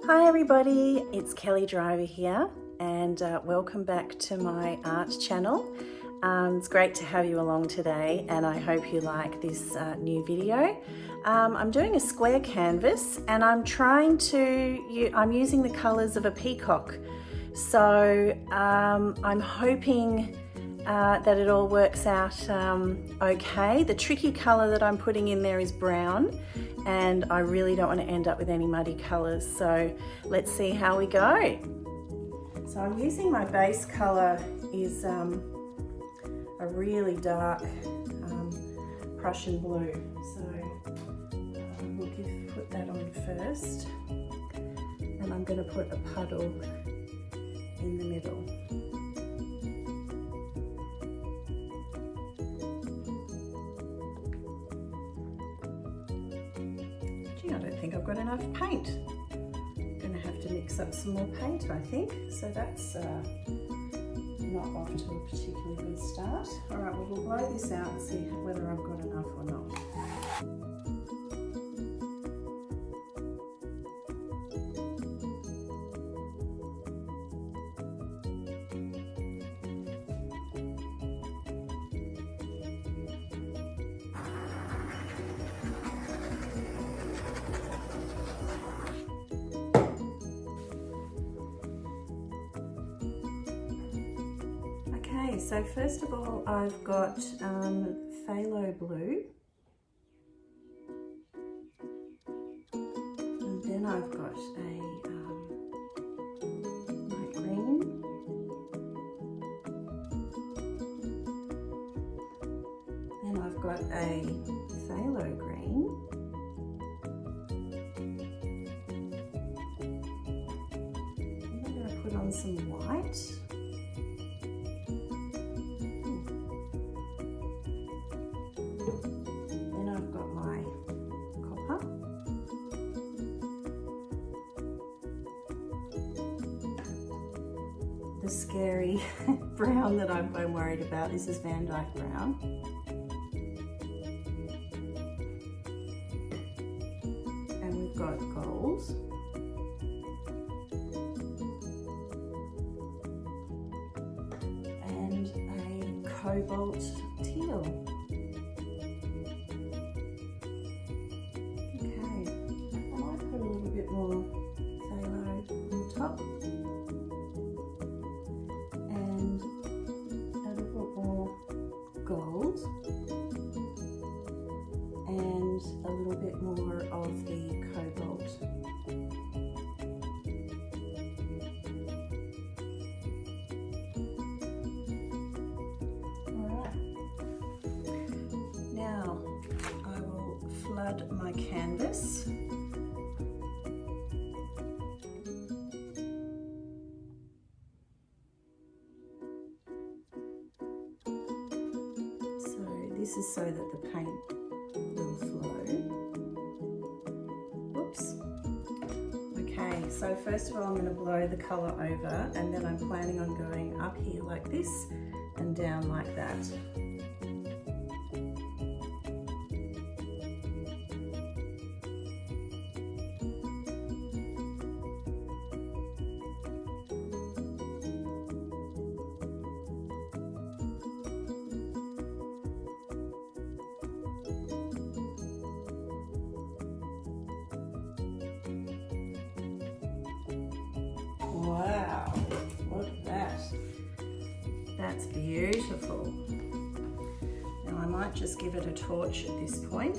Hi everybody, it's Kelly Driver here and welcome back to my art channel. It's great to have you along today and I hope you like this new video. I'm doing a square canvas and I'm using the colours of a peacock. So I'm hoping that it all works out okay. The tricky colour that I'm putting in there is brown and I really don't want to end up with any muddy colours, so let's see how we go. So I'm using my base colour is a really dark Prussian Blue, so we'll put that on first and I'm going to put a puddle in the middle. I don't think I've got enough paint. I'm going to have to mix up some more paint, I think. So that's not off to a particularly good start. All right, well, we'll blow this out and see whether I've got enough or not. Okay, so first of all, I've got phthalo blue, and then I've got a light green, then I've got a phthalo green, and I'm going to put on some white. The scary brown that I'm worried about. This is Van Dyke brown. And we've got gold. And a cobalt teal. Okay, I might put a little bit more phthalo on the top. Gold and a little bit more of the cobalt. Alright, now I will flood my canvas. This is so that the paint will flow. Whoops. Okay, so first of all I'm going to blow the colour over and then I'm planning on going up here like this and down like that. Wow, look at that. That's beautiful. Now I might just give it a torch at this point.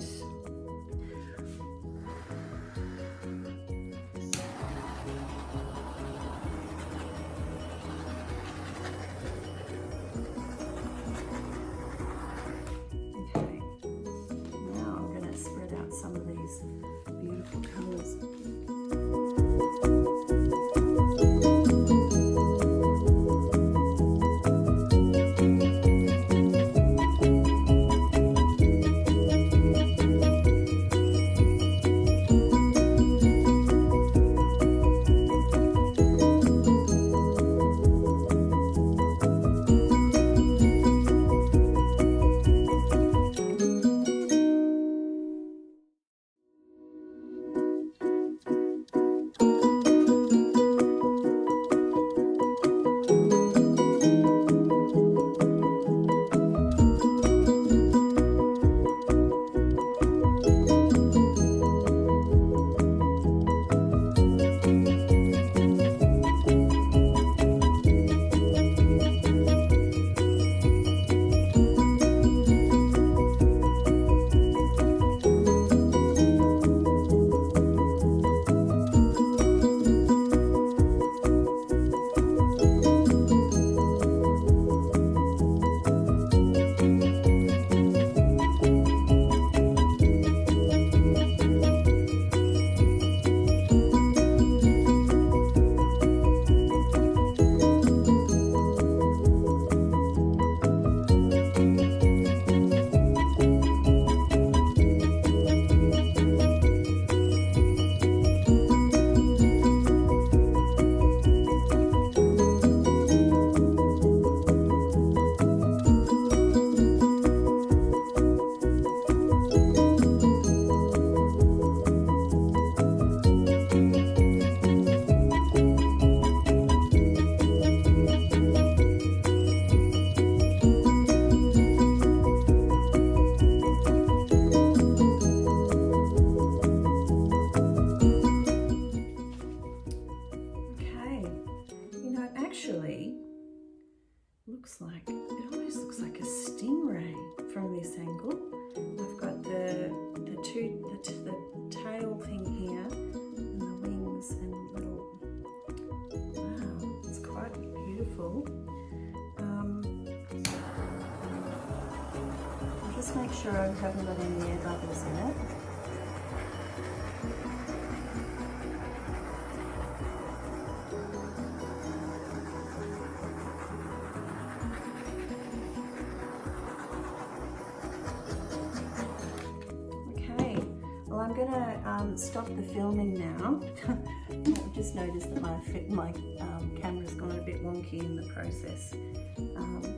Okay, now I'm going to spread out some of these beautiful colours. looks like, it almost looks like a stingray from this angle. I've got the tail thing here and the wings and little, wow, it's quite beautiful. I'll just make sure I haven't got any air bubbles in it. I'm going to stop the filming now. I've just noticed that my camera's gone a bit wonky in the process.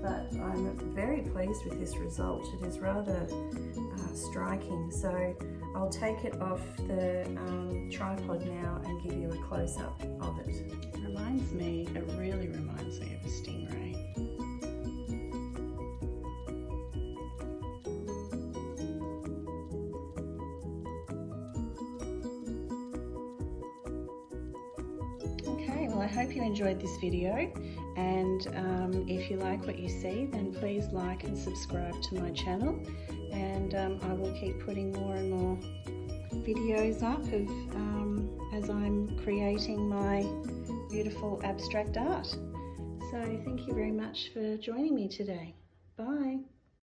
But I'm very pleased with this result. It is rather striking. So I'll take it off the tripod now and give you a close-up of it. It really reminds me of a stingray. Well, I hope you enjoyed this video, and if you like what you see, then please like and subscribe to my channel, and I will keep putting more and more videos up of as I'm creating my beautiful abstract art. So thank you very much for joining me today. Bye.